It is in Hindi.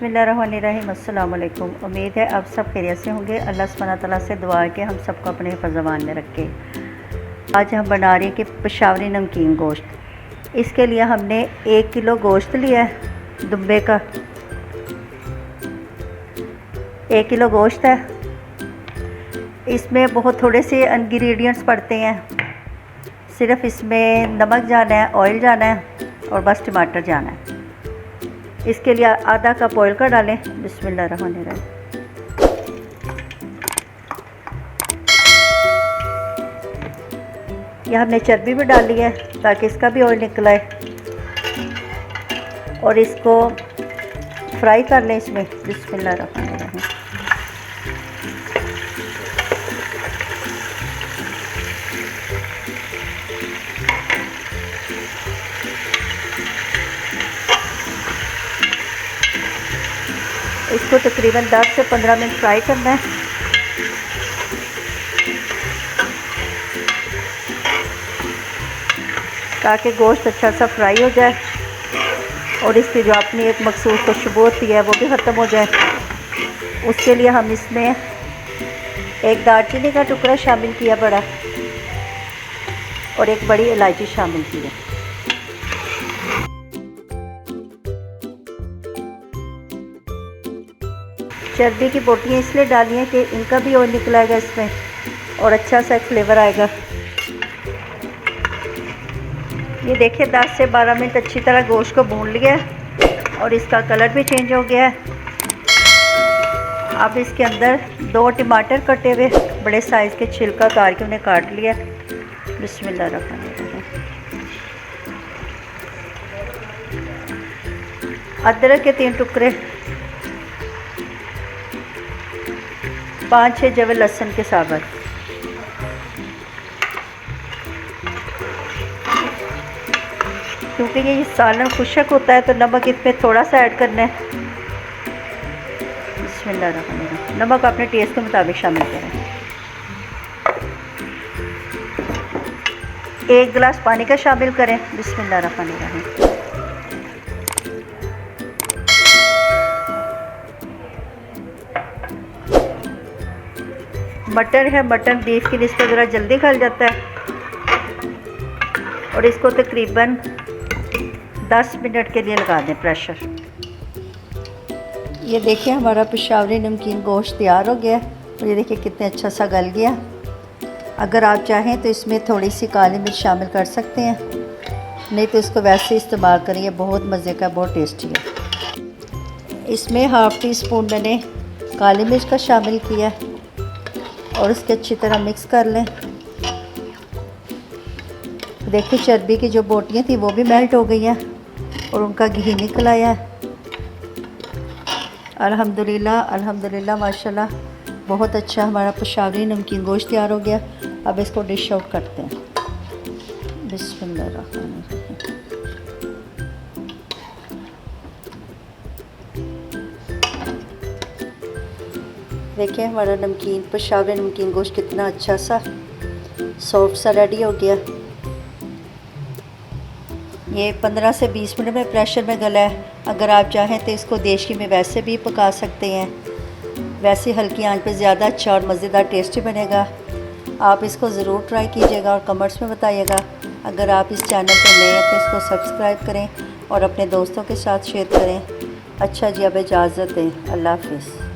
बिस्मिल्लाहिर्रहमानिर्रहीम। अस्सलाम वालेकुम। उम्मीद है आप सब खैरियत से होंगे। अल्लाह सुब्हानहू व तआला से दुआ है कि हम सबको अपने हिफ़्ज़-ए-अमान में रखे। आज हम बना रहे हैं कि पेशावरी नमकीन गोश्त। इसके लिए हमने 1 किलो गोश्त लिया है दुम्बे का। 1 किलो गोश्त है। इसमें बहुत थोड़े से इंग्रेडिएंट्स पड़ते हैं। सिर्फ़ इसमें नमक जाना है, ऑयल जाना है और बस टमाटर जाना है। इसके लिए आधा कप ऑयल का डालें। बिस्मिल्लाहिर्रहमानिर्रहीम। यह हमने चर्बी भी डाली है ताकि इसका भी ऑयल निकल आए और इसको फ्राई कर लें इसमें। बिस्मिल्लाहिर्रहमानिर्रहीम। इसको तकरीबन 10 से 15 मिनट फ्राई करना है। ताकि गोश्त अच्छा सा फ्राई हो जाए और इसकी जो अपनी एक मखसूस खुशबू होती है वो भी ख़त्म हो जाए। उसके लिए हम इसमें एक दालचीनी का टुकड़ा शामिल किया बड़ा और एक बड़ी इलायची शामिल की है। चर्बी की बोटियाँ इसलिए डाली हैं कि इनका भी ऑयल निकल आएगा इसमें और अच्छा सा एक फ्लेवर आएगा। ये देखिए 10 से 12 मिनट अच्छी तरह गोश्त को भून लिया है और इसका कलर भी चेंज हो गया है। अब इसके अंदर 2 टमाटर कटे हुए बड़े साइज़ के छिलका उतार के उन्हें काट लिया। बिस्मिल्लाहिर्रहमानिर्रहीम। अदरक के 3 टुकड़े, 5-6 जवे लहसुन के साबुत, क्योंकि ये सालन खुशक होता है तो नमक इसमें थोड़ा सा ऐड करना है। बिस्मिल्लाहिर्रहमानिर्रहीम। नमक अपने टेस्ट के मुताबिक शामिल करें। 1 गिलास पानी का शामिल करें। बिस्मिल्लाहिर्रहमानिर्रहीम। मटन है, मटन बीफ की निस्बत ज़रा जल्दी गल जाता है और इसको तकरीबन 10 मिनट के लिए लगा दें प्रेशर। ये देखिए हमारा पेशावरी नमकीन गोश्त तैयार हो गया और ये देखिए कितने अच्छा सा गल गया। अगर आप चाहें तो इसमें थोड़ी सी काली मिर्च शामिल कर सकते हैं, नहीं तो इसको वैसे इस्तेमाल करिए। बहुत मज़े का, बहुत टेस्टी है। इसमें ½ टी स्पून मैंने काली मिर्च का शामिल किया और इसके अच्छी तरह मिक्स कर लें। देखिए चर्बी की जो बोटियाँ थी वो भी मेल्ट हो गई हैं और उनका घी निकल आया है। अल्हम्दुलिल्लाह अल्हम्दुलिल्लाह माशाल्लाह, बहुत अच्छा हमारा पेशावरी नमकीन गोश्त तैयार हो गया। अब इसको डिश आउट करते हैं। बिस्मिल्लाहिर्रहमानिर्रहीम। देखिए हमारा नमकीन पेशावरी नमकीन गोश्त कितना अच्छा सा सॉफ्ट सा रेडी हो गया। ये 15 से 20 मिनट में प्रेशर में गला है। अगर आप चाहें तो इसको देशकी में वैसे भी पका सकते हैं। वैसे हल्की आंच पे ज़्यादा अच्छा और मज़ेदार टेस्टी बनेगा। आप इसको ज़रूर ट्राई कीजिएगा और कमेंट्स में बताइएगा। अगर आप इस चैनल पर नए हैं तो इसको सब्सक्राइब करें और अपने दोस्तों के साथ शेयर करें। अच्छा जी, अब इजाज़त दें। अल्लाह हाफ़िज़।